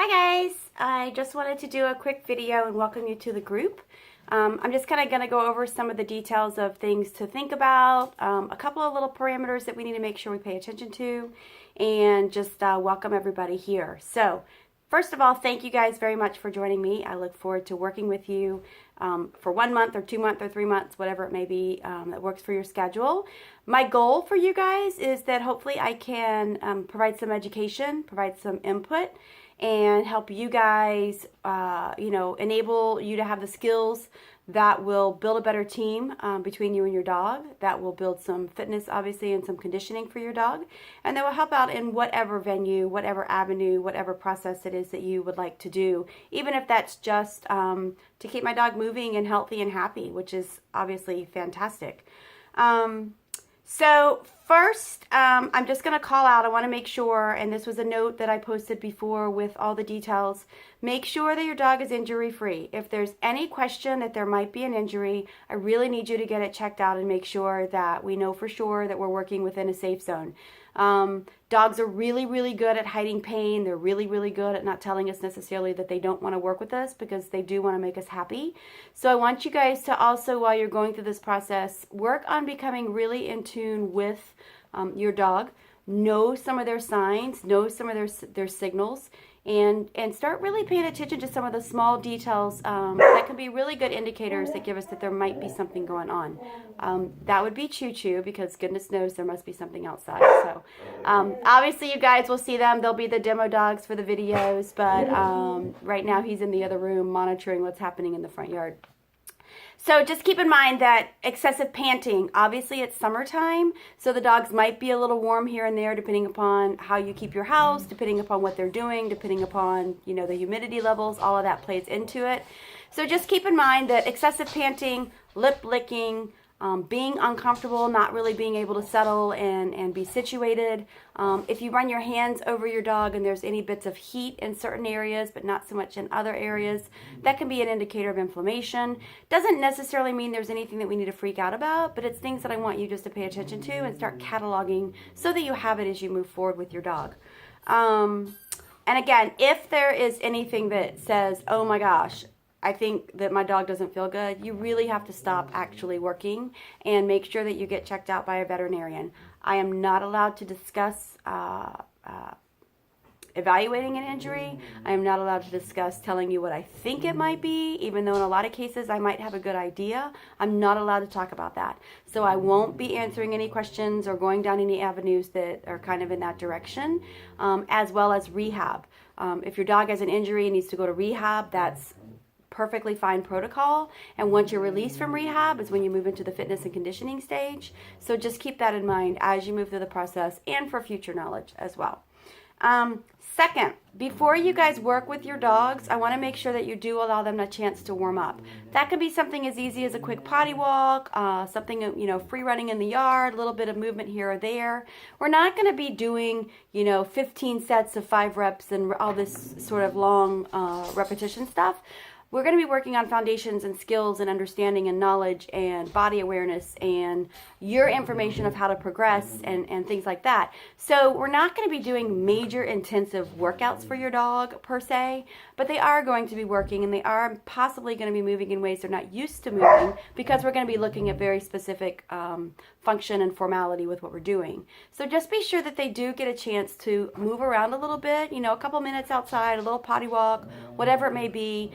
Hi guys, I just wanted to do a quick video and welcome you to the group. I'm just kind of going to go over some of the details of things to think about, a couple of little parameters that we need to make sure we pay attention to, and just welcome everybody here. So, first of all, thank you guys very much for joining me. I look forward to working with you for 1 month or 2 months or 3 months, whatever it may be that works for your schedule. My goal for you guys is that hopefully I can provide some education, provide some input, and help you guys, enable you to have the skills that will build a better team between you and your dog, that will build some fitness, obviously, and some conditioning for your dog, and that will help out in whatever venue, whatever avenue, whatever process it is that you would like to do, even if that's just to keep my dog moving and healthy and happy, which is obviously fantastic. So first, I'm just going to call out, I want to make sure, and this was a note that I posted before with all the details, make sure that your dog is injury-free. If there's any question that there might be an injury, I really need you to get it checked out and make sure that we know for sure that we're working within a safe zone. Dogs are really, really good at hiding pain. They're really, really good at not telling us necessarily that they don't want to work with us because they do want to make us happy. So I want you guys to also, while you're going through this process, work on becoming really in tune with your dog. Know some of their signs, know some of their signals, and start really paying attention to some of the small details that can be really good indicators that give us that there might be something going on. That would be Choo Choo, because goodness knows there must be something outside. So obviously you guys will see them. They'll be the demo dogs for the videos, but right now he's in the other room monitoring what's happening in the front yard. So just keep in mind that excessive panting, obviously it's summertime, so the dogs might be a little warm here and there depending upon how you keep your house, depending upon what they're doing, depending upon, the humidity levels, all of that plays into it. So just keep in mind that excessive panting, lip licking, being uncomfortable, not really being able to settle and be situated. If you run your hands over your dog and there's any bits of heat in certain areas but not so much in other areas, that can be an indicator of inflammation. Doesn't necessarily mean there's anything that we need to freak out about, but it's things that I want you just to pay attention to and start cataloging so that you have it as you move forward with your dog. And again, if there is anything that says, oh my gosh, I think that my dog doesn't feel good, you really have to stop actually working and make sure that you get checked out by a veterinarian. I am not allowed to discuss evaluating an injury. I am not allowed to discuss telling you what I think it might be, even though in a lot of cases I might have a good idea. I'm not allowed to talk about that. So I won't be answering any questions or going down any avenues that are kind of in that direction, as well as rehab. If your dog has an injury and needs to go to rehab, that's perfectly fine protocol, and once you're released from rehab is when you move into the fitness and conditioning stage. So just keep that in mind as you move through the process and for future knowledge as well. Second, before you guys work with your dogs, I want to make sure that you do allow them a chance to warm up. That could be something as easy as a quick potty walk, something, free running in the yard, a little bit of movement here or there. We're not going to be doing, 15 sets of 5 reps and all this sort of long repetition stuff. We're going to be working on foundations and skills and understanding and knowledge and body awareness and your information of how to progress and things like that. So we're not going to be doing major intensive workouts for your dog per se, but they are going to be working and they are possibly going to be moving in ways they're not used to moving, because we're going to be looking at very specific function and formality with what we're doing. So just be sure that they do get a chance to move around a little bit, a couple minutes outside, a little potty walk, whatever it may be,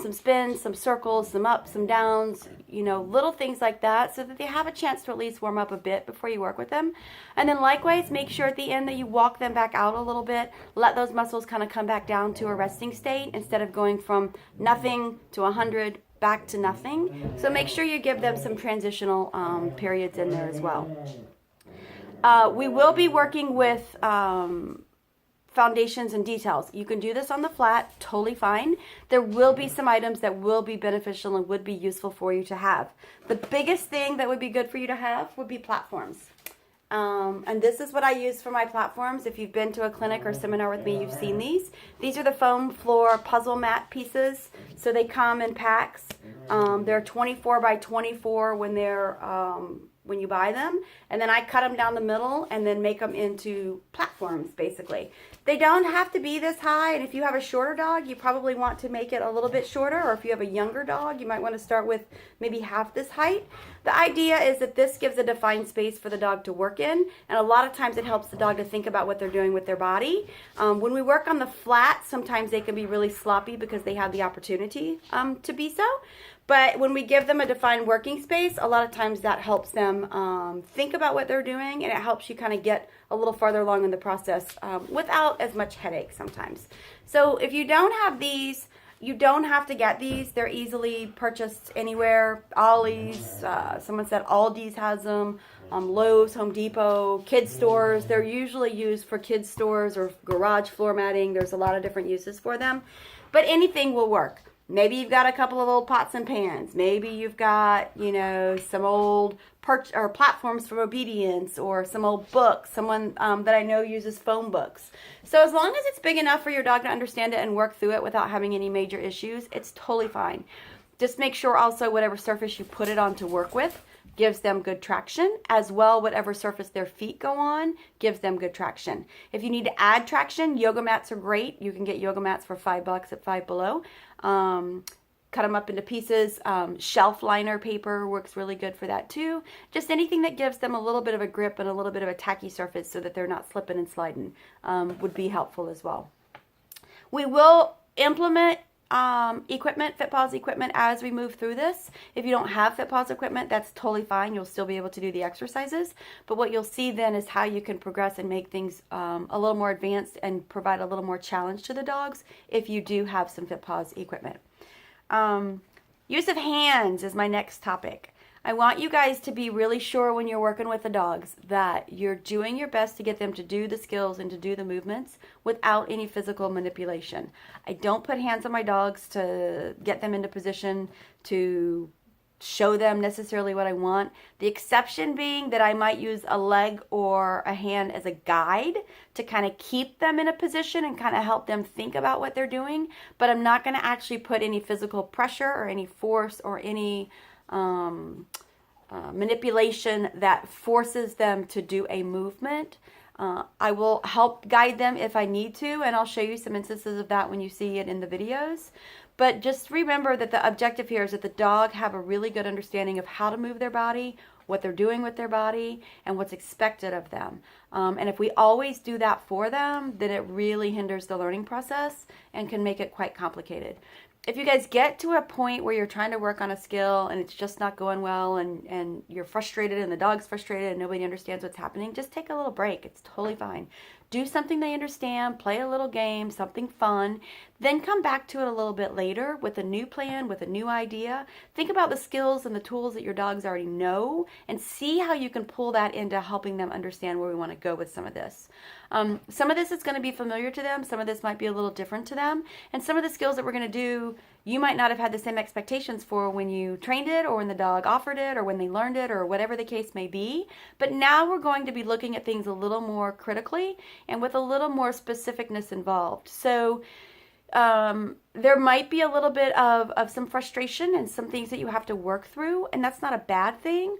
some spins, some circles, some ups, some downs, little things like that, so that they have a chance to at least warm up a bit before you work with them. And then likewise, make sure at the end that you walk them back out a little bit, let those muscles kind of come back down to a resting state instead of going from nothing to 100 back to nothing. So make sure you give them some transitional periods in there as well. We will be working with foundations and details. You can do this on the flat, totally fine. There will be some items that will be beneficial and would be useful for you to have. The biggest thing that would be good for you to have would be platforms. And this is what I use for my platforms. If you've been to a clinic or seminar with me, you've seen these. These are the foam floor puzzle mat pieces. So they come in packs. They're 24 by 24 when they're when you buy them, and then I cut them down the middle and then make them into platforms, basically. They don't have to be this high, and if you have a shorter dog, you probably want to make it a little bit shorter, or if you have a younger dog, you might want to start with maybe half this height. The idea is that this gives a defined space for the dog to work in, and a lot of times it helps the dog to think about what they're doing with their body. When we work on the flat, sometimes they can be really sloppy because they have the opportunity to be so. But when we give them a defined working space, a lot of times that helps them think about what they're doing, and it helps you kind of get a little farther along in the process without as much headache sometimes. So if you don't have these, you don't have to get these. They're easily purchased anywhere. Ollie's, someone said Aldi's has them, Lowe's, Home Depot, kids stores. They're usually used for kids stores or garage floor matting. There's a lot of different uses for them, but anything will work. Maybe you've got a couple of old pots and pans. Maybe you've got, some old platforms from Obedience, or some old books. Someone that I know uses phone books. So as long as it's big enough for your dog to understand it and work through it without having any major issues, it's totally fine. Just make sure also whatever surface you put it on to work with gives them good traction, as well whatever surface their feet go on gives them good traction. If you need to add traction, yoga mats are great. You can get yoga mats for $5 at Five Below. Cut them up into pieces. Shelf liner paper works really good for that too. Just anything that gives them a little bit of a grip and a little bit of a tacky surface so that they're not slipping and sliding would be helpful as well. We will implement FitPaws equipment as we move through this. If you don't have FitPaws equipment, that's totally fine. You'll still be able to do the exercises. But what you'll see then is how you can progress and make things a little more advanced and provide a little more challenge to the dogs if you do have some FitPaws equipment. Use of hands is my next topic. I want you guys to be really sure when you're working with the dogs that you're doing your best to get them to do the skills and to do the movements without any physical manipulation. I don't put hands on my dogs to get them into position to show them necessarily what I want. The exception being that I might use a leg or a hand as a guide to kind of keep them in a position and kind of help them think about what they're doing, but I'm not going to actually put any physical pressure or any force or any manipulation that forces them to do a movement. I will help guide them if I need to, and I'll show you some instances of that when you see it in the videos. But just remember that the objective here is that the dog have a really good understanding of how to move their body, what they're doing with their body, and what's expected of them. And if we always do that for them, then it really hinders the learning process and can make it quite complicated. If you guys get to a point where you're trying to work on a skill and it's just not going well, and you're frustrated and the dog's frustrated and nobody understands what's happening, just take a little break. It's totally fine. Do something they understand, play a little game, something fun, then come back to it a little bit later with a new plan, with a new idea. Think about the skills and the tools that your dogs already know and see how you can pull that into helping them understand where we want to go with some of this. Some of this is going to be familiar to them. Some of this might be a little different to them. And some of the skills that we're going to do, you might not have had the same expectations for when you trained it or when the dog offered it or when they learned it or whatever the case may be. But now we're going to be looking at things a little more critically and with a little more specificness involved. So there might be a little bit of some frustration and some things that you have to work through, and that's not a bad thing.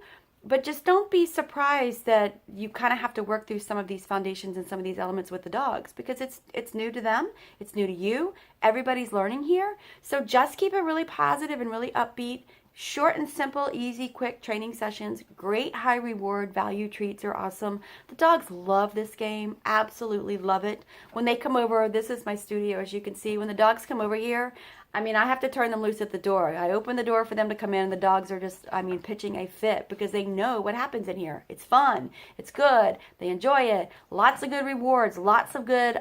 But just don't be surprised that you kind of have to work through some of these foundations and some of these elements with the dogs, because it's new to them, it's new to you, everybody's learning here. So just keep it really positive and really upbeat. Short and simple, easy, quick training sessions. Great high reward value treats are awesome. The dogs love this game, absolutely love it. When they come over, this is my studio, as you can see. When the dogs come over here, I mean, I have to turn them loose at the door. I open the door for them to come in, and the dogs are just, pitching a fit because they know what happens in here. It's fun. It's good. They enjoy it. Lots of good rewards. Lots of good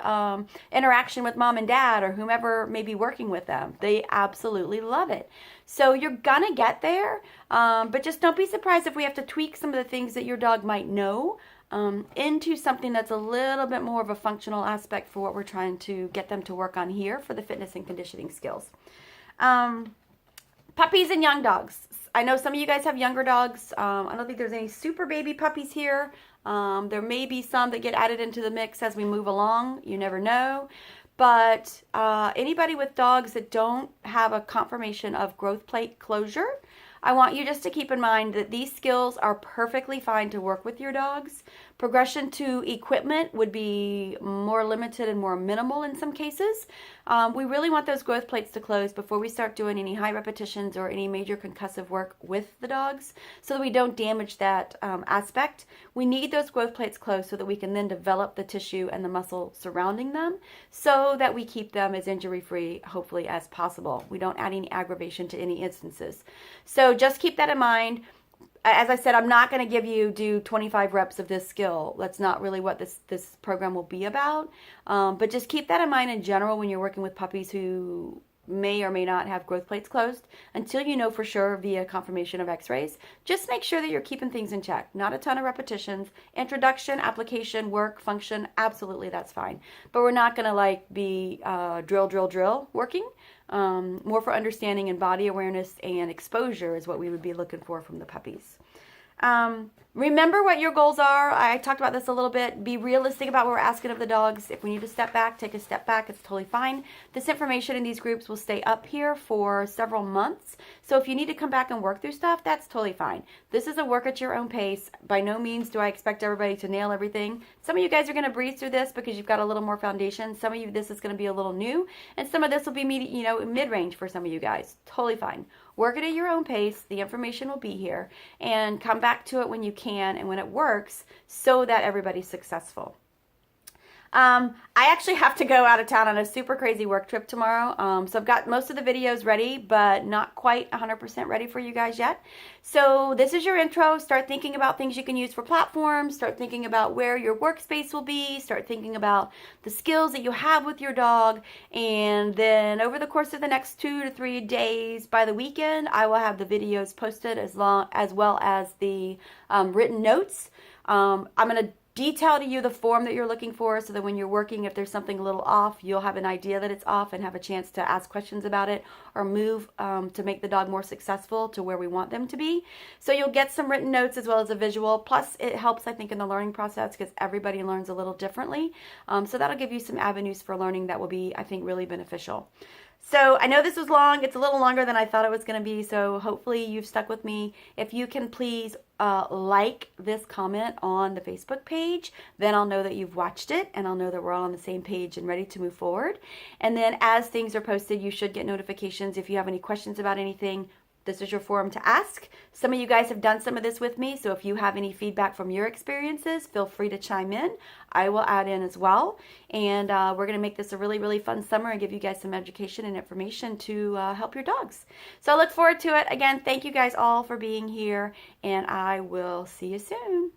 interaction with mom and dad or whomever may be working with them. They absolutely love it. So you're going to get there, but just don't be surprised if we have to tweak some of the things that your dog might know into something that's a little bit more of a functional aspect for what we're trying to get them to work on here for the fitness and conditioning skills. Puppies and young dogs. I know some of you guys have younger dogs. I don't think there's any super baby puppies here. There may be some that get added into the mix as we move along. You never know. But anybody with dogs that don't have a confirmation of growth plate closure, I want you just to keep in mind that these skills are perfectly fine to work with your dogs, Progression to equipment would be more limited and more minimal in some cases. We really want those growth plates to close before we start doing any high repetitions or any major concussive work with the dogs so that we don't damage that aspect. We need those growth plates closed so that we can then develop the tissue and the muscle surrounding them so that we keep them as injury-free, hopefully, as possible. We don't add any aggravation to any instances. So just keep that in mind. As I said, I'm not going to do 25 reps of this skill. That's not really what this program will be about. But just keep that in mind in general when you're working with puppies who may or may not have growth plates closed until you know for sure via confirmation of x-rays. Just make sure that you're keeping things in check. Not a ton of repetitions. Introduction, application, work, function, absolutely that's fine. But we're not going to be drill working. More for understanding and body awareness and exposure is what we would be looking for from the puppies. Remember what your goals are. I talked about this a little bit. Be realistic about what we're asking of the dogs. If we need to step back, take a step back. It's totally fine. This information in these groups will stay up here for several months. So if you need to come back and work through stuff, that's totally fine. This is a work at your own pace. By no means do I expect everybody to nail everything. Some of you guys are going to breeze through this because you've got a little more foundation. Some of you, this is going to be a little new. And some of this will be mid-range for some of you guys. Totally fine. Work it at your own pace. The information will be here. And come back to it when you can and when it works so that everybody's successful. I actually have to go out of town on a super crazy work trip tomorrow. So I've got most of the videos ready, but not quite 100% ready for you guys yet. So this is your intro. Start thinking about things you can use for platforms. Start thinking about where your workspace will be. Start thinking about the skills that you have with your dog. And then over the course of the next 2 to 3 days, by the weekend, I will have the videos posted as well as the written notes. I'm going to detail to you the form that you're looking for so that when you're working, if there's something a little off, you'll have an idea that it's off and have a chance to ask questions about it or move to make the dog more successful to where we want them to be. So you'll get some written notes as well as a visual. Plus, it helps, I think, in the learning process because everybody learns a little differently. So that'll give you some avenues for learning that will be, I think, really beneficial. So I know this was long. It's a little longer than I thought it was going to be. So hopefully you've stuck with me. If you can please like this comment on the Facebook page, then I'll know that you've watched it and I'll know that we're all on the same page and ready to move forward. And then as things are posted, you should get notifications. If you have any questions about anything, this is your forum to ask. Some of you guys have done some of this with me, so if you have any feedback from your experiences, feel free to chime in. I will add in as well. And we're going to make this a really, really fun summer and give you guys some education and information to help your dogs. So I look forward to it. Again, thank you guys all for being here, and I will see you soon.